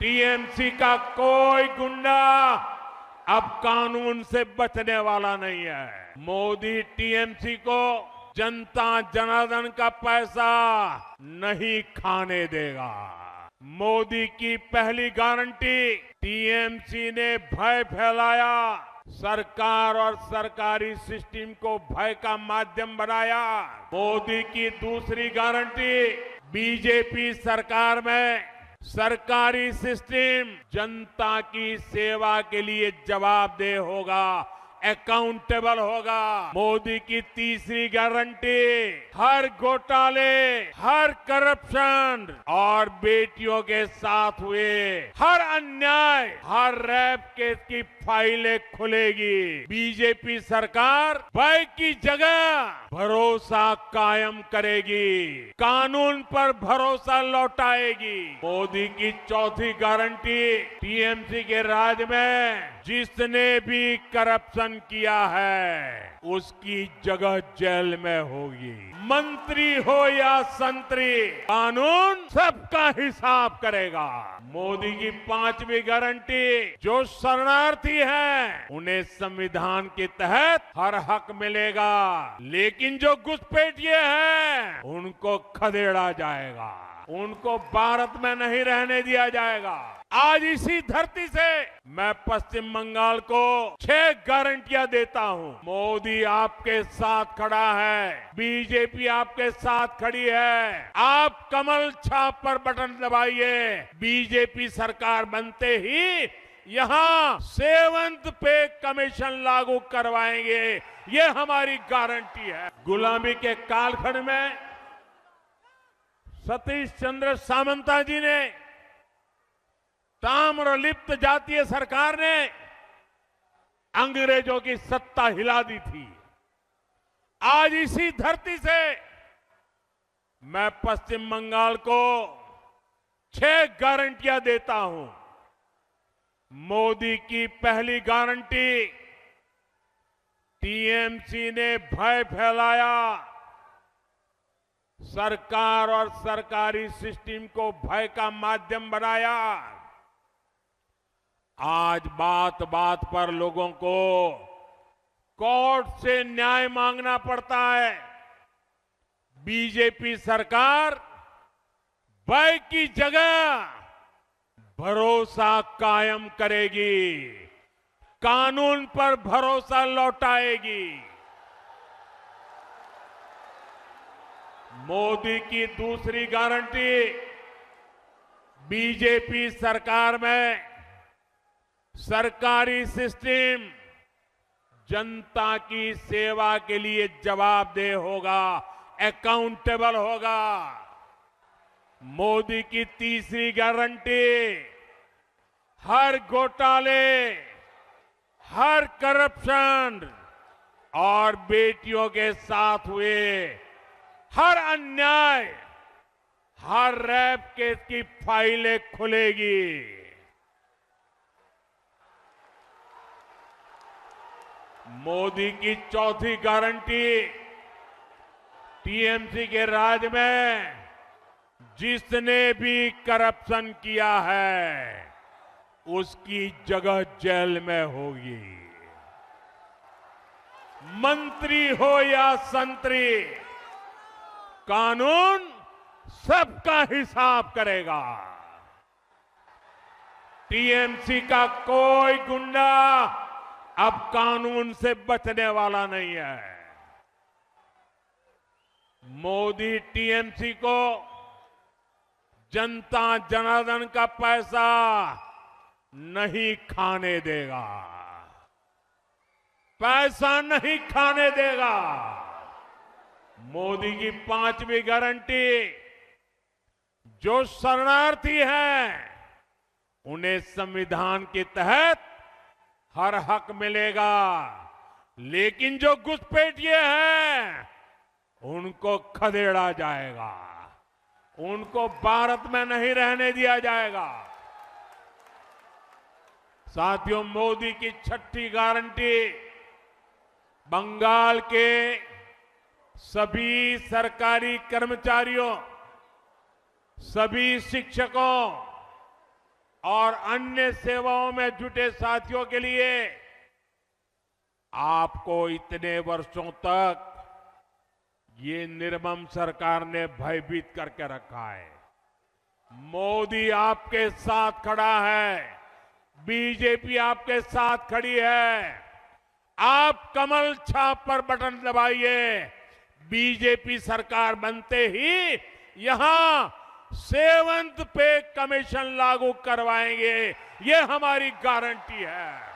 TMC का कोई गुंडा अब कानून से बचने वाला नहीं है। मोदी टीएमसी को जनता जनार्दन का पैसा नहीं खाने देगा। मोदी की पहली गारंटी, टीएमसी ने भय फैलाया, सरकार और सरकारी सिस्टम को भय का माध्यम बनाया। मोदी की दूसरी गारंटी, बीजेपी सरकार में सरकारी सिस्टम जनता की सेवा के लिए जवाबदेह होगा, अकाउंटेबल होगा। मोदी की तीसरी गारंटी, हर घोटाले, हर करप्शन और बेटियों के साथ हुए हर अन्याय, हर रेप केस की फाइलें खुलेगी। बीजेपी सरकार भय की जगह भरोसा कायम करेगी, कानून पर भरोसा लौटाएगी। मोदी की चौथी गारंटी, टीएमसी के राज में जिसने भी करप्शन किया है उसकी जगह जेल में होगी। मंत्री हो या संतरी, कानून सबका हिसाब करेगा। मोदी की पांचवी गारंटी, जो शरणार्थी हैं उन्हें संविधान के तहत हर हक मिलेगा, लेकिन जो घुसपैठिए हैं उनको खदेड़ा जाएगा, उनको भारत में नहीं रहने दिया जाएगा। आज इसी धरती से मैं पश्चिम बंगाल को 6 गारंटियां देता हूं। मोदी आपके साथ खड़ा है, बीजेपी आपके साथ खड़ी है। आप कमल छाप पर बटन दबाइए, बीजेपी सरकार बनते ही यहां 7th पे कमीशन लागू करवाएंगे, ये हमारी गारंटी है। गुलामी के कालखंड में सतीश चंद्र सामंता जी ने, ताम्रलिप्त जातीय सरकार ने अंग्रेजों की सत्ता हिला दी थी। आज इसी धरती से मैं पश्चिम बंगाल को 6 गारंटियां देता हूं। मोदी की पहली गारंटी, टीएमसी ने भय फैलाया, सरकार और सरकारी सिस्टम को भय का माध्यम बनाया। आज बात बात पर लोगों को कोर्ट से न्याय मांगना पड़ता है। बीजेपी सरकार भय की जगह भरोसा कायम करेगी, कानून पर भरोसा लौटाएगी। मोदी की दूसरी गारंटी, बीजेपी सरकार में सरकारी सिस्टम जनता की सेवा के लिए जवाबदेह होगा, अकाउंटेबल होगा। मोदी की तीसरी गारंटी, हर घोटाले, हर करप्शन और बेटियों के साथ हुए हर अन्याय, हर रेप केस की फाइलें खुलेगी। मोदी की चौथी गारंटी, टीएमसी के राज में जिसने भी करप्शन किया है उसकी जगह जेल में होगी। मंत्री हो या संतरी, कानून सबका हिसाब करेगा। टीएमसी का कोई गुंडा अब कानून से बचने वाला नहीं है। मोदी टीएमसी को जनता जनार्दन का पैसा नहीं खाने देगा, पैसा नहीं खाने देगा। मोदी की पांचवी गारंटी, जो शरणार्थी हैं उन्हें संविधान के तहत हर हक मिलेगा, लेकिन जो घुसपैठिए हैं उनको खदेड़ा जाएगा, उनको भारत में नहीं रहने दिया जाएगा। साथियों, मोदी की छठी गारंटी, बंगाल के सभी सरकारी कर्मचारियों, सभी शिक्षकों, और अन्य सेवाओं में जुटे साथियों के लिए आपको इतने वर्षों तक ये निर्मम सरकार ने भयभीत करके रखा है। मोदी आपके साथ खड़ा है, बीजेपी आपके साथ खड़ी है। आप कमल छाप पर बटन दबाइए, बीजेपी सरकार बनते ही यहां 7th पे कमीशन लागू करवाएंगे, ये हमारी गारंटी है।